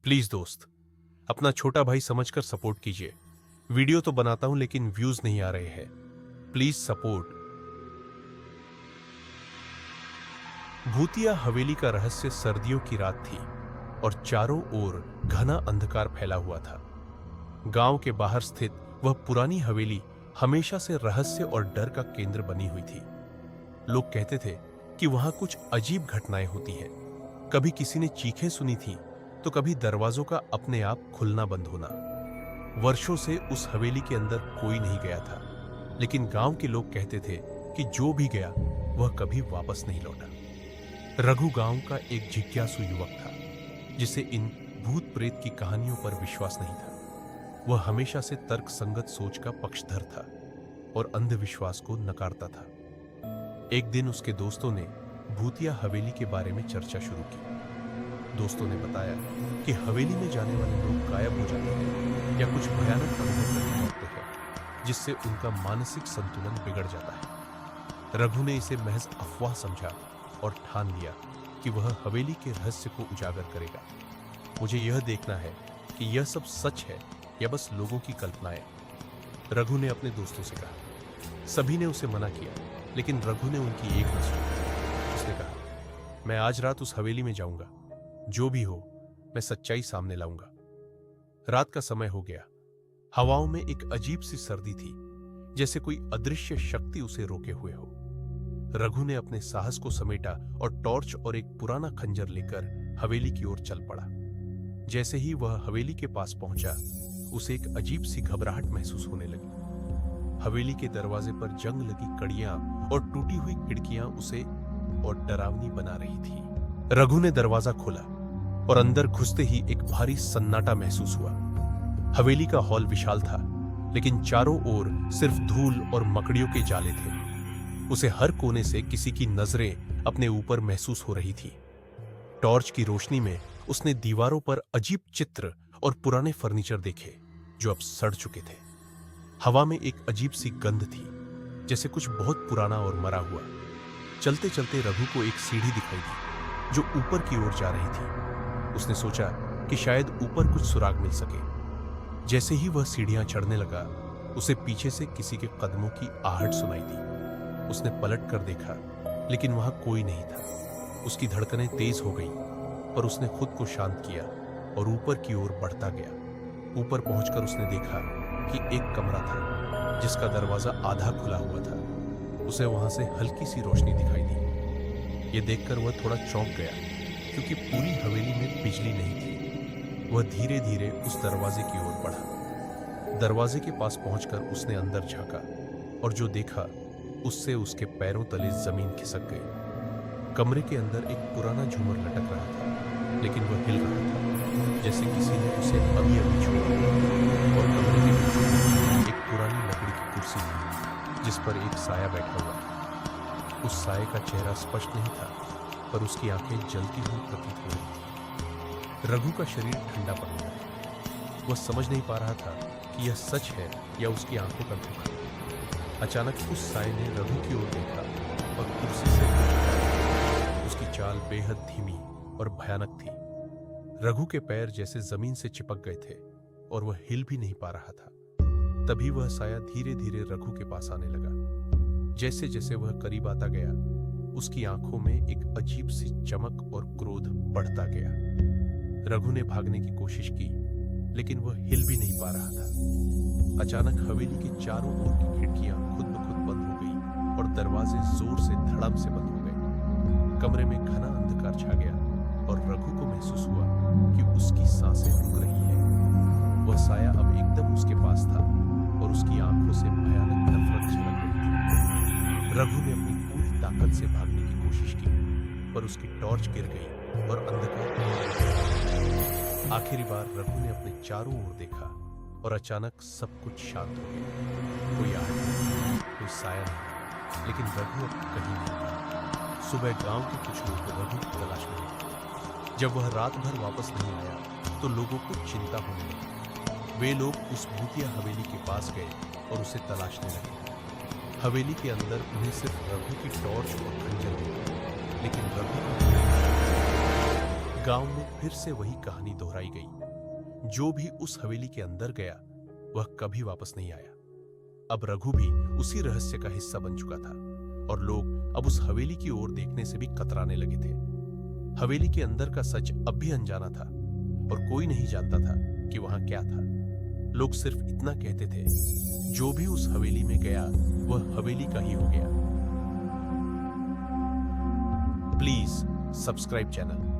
Please दोस्त, अपना छोटा भाई समझकर सपोर्ट कीजिए। वीडियो तो बनाता हूं लेकिन व्यूज नहीं आ रहे हैं। Please support. भूतिया हवेली का रहस्य सर्दियों की रात थी और चारों ओर घना अंधकार फैला हुआ था। गांव के बाहर स्थित वह पुरानी हवेली हमेशा से रहस्य और डर का केंद्र बनी हुई थी। लोग कहते थे कि वहां कुछ अजीब घटनाएं होती हैं। कभी किसी ने चीखें सुनी थी तो कभी दरवाजों का अपने आप खुलना बंद होना। वर्षों से उस हवेली के अंदर कोई नहीं गया था, लेकिन गांव के लोग कहते थे कि जो भी गया वह कभी वापस नहीं लौटा। रघु गांव का एक जिज्ञासु युवक था जिसे इन भूत प्रेत की कहानियों पर विश्वास नहीं था। वह हमेशा से तर्क संगत सोच का पक्षधर था और अंधविश्वास को नकारता था। एक दिन उसके दोस्तों ने भूतिया हवेली के बारे में चर्चा शुरू की। दोस्तों ने बताया कि हवेली में जाने वाले लोग गायब हो जाते हैं या कुछ भयानक अनुभव करने लगते हैं जिससे उनका मानसिक संतुलन बिगड़ जाता है। रघु ने इसे महज अफवाह समझा और ठान लिया कि वह हवेली के रहस्य को उजागर करेगा। मुझे यह देखना है कि यह सब सच है या बस लोगों की कल्पनाएं, रघु ने अपने दोस्तों से कहा। सभी ने उसे मना किया, लेकिन रघु ने उनकी एक न सुनी। उसने कहा, मैं आज रात उस हवेली में जाऊंगा। जो भी हो, मैं सच्चाई सामने लाऊंगा। रात का समय हो गया। हवाओं में एक अजीब सी सर्दी थी, जैसे कोई अदृश्य शक्ति उसे रोके हुए हो। रघु ने अपने साहस को समेटा और टॉर्च और एक पुराना खंजर लेकर हवेली की ओर चल पड़ा। जैसे ही वह हवेली के पास पहुंचा, उसे एक अजीब सी घबराहट महसूस होने लगी। हवेली के दरवाजे पर जंग लगी कड़ियां और टूटी हुई खिड़कियां उसे और डरावनी बना रही थी। रघु ने दरवाजा खोला और अंदर घुसते ही एक भारी सन्नाटा महसूस हुआ। हवेली का हॉल विशाल था, लेकिन चारों ओर सिर्फ धूल और मकड़ियों के जाले थे। उसे हर कोने से किसी की नजरें अपने ऊपर महसूस हो रही थी। टॉर्च की रोशनी में उसने दीवारों पर अजीब चित्र और पुराने फर्नीचर देखे जो अब सड़ चुके थे। हवा में एक अजीब सी गंध थी, जैसे कुछ बहुत पुराना और मरा हुआ। चलते चलते रघु को एक सीढ़ी दिखाई दी जो ऊपर की ओर जा रही थी। उसने सोचा कि शायद ऊपर कुछ सुराग मिल सके। जैसे ही वह सीढ़ियां चढ़ने लगा, उसे पीछे से किसी के कदमों की आहट सुनाई दी। उसने पलट कर देखा, लेकिन वहां कोई नहीं था। उसकी धड़कनें तेज हो गईं, पर उसने खुद को शांत किया और ऊपर की ओर बढ़ता गया। ऊपर पहुंचकर उसने देखा कि एक कमरा था जिसका दरवाजा आधा खुला हुआ था। उसे वहां से हल्की सी रोशनी दिखाई दी। यह देखकर वह थोड़ा चौंक गया, क्योंकि पूरी हवेली में बिजली नहीं थी। वह धीरे धीरे उस दरवाजे की ओर बढ़ा। दरवाजे के पास पहुंचकर उसने अंदर झांका और जो देखा उससे उसके पैरों तले जमीन खिसक गई। कमरे के अंदर एक पुराना झूमर लटक रहा था, लेकिन वह हिल रहा था जैसे किसी ने उसे अभी अभी छुआ। और कमरे के बीच में एक पुरानी लकड़ी की कुर्सी थी जिस पर एक साया बैठा हुआ। उस साये का चेहरा स्पष्ट नहीं था, पर उसकी आंखें जलती हुई प्रतीत हो रही थी। रघु का शरीर ठंडा पड़ गया। वह समझ नहीं पा रहा था कि यह सच है या उसकी आंखों का धोखा। अचानक उस साये ने रघु की ओर देखा और कुर्सी से उठा। उसकी चाल बेहद धीमी और भयानक थी। रघु के पैर जैसे जमीन से चिपक गए थे और वह हिल भी नहीं पा रहा था। तभी वह साया धीरे धीरे रघु के पास आने लगा। जैसे जैसे वह करीब आता गया, उसकी आंखों में एक अजीब सी चमक और क्रोध बढ़ता गया। रघु ने भागने की कोशिश की, लेकिन वह हिल भी नहीं पा रहा था। अचानक हवेली के चारों ओर की खिड़कियां खुद ब खुद बंद हो गई और दरवाजे जोर से धड़म से बंद हो गए। कमरे में घना अंधकार छा गया और रघु को महसूस हुआ कि उसकी सांसें रुक रही हैं। वह साया अब एकदम उसके पास था और उसकी आंखों से भयानक नफरत झलक रही थी। रघु ने अपनी पूरी ताकत से भागने की कोशिश की, पर उसकी टॉर्च गिर गई और अंधकार आखिरी बार रघु ने अपने चारों ओर देखा और अचानक सब कुछ शांत हो गया। कोई आहट नहीं, कोई साया नहीं, लेकिन रघु अब कहीं नहीं था। सुबह गांव के कुछ लोग रघु की तलाश में थे। जब वह रात भर वापस नहीं आया, तो लोगों को चिंता होने लगी। वे लोग उस भूतिया हवेली के पास गए और उसे तलाशने लगे। हवेली के अंदर उन्हें सिर्फ रघु की टॉर्च और खंजर मिली, लेकिन रघु गांव में फिर से वही कहानी दोहराई गई। जो भी उस हवेली के अंदर गया वह कभी वापस नहीं आया। अब रघु भी उसी रहस्य का हिस्सा बन चुका था और लोग अब उस हवेली की ओर देखने से भी कतराने लगे थे। हवेली के अंदर का सच अब भी अनजाना था और कोई नहीं जानता था कि वहां क्या था। लोग सिर्फ इतना कहते थे, जो भी उस हवेली में गया वह हवेली का ही हो गया। Please subscribe channel.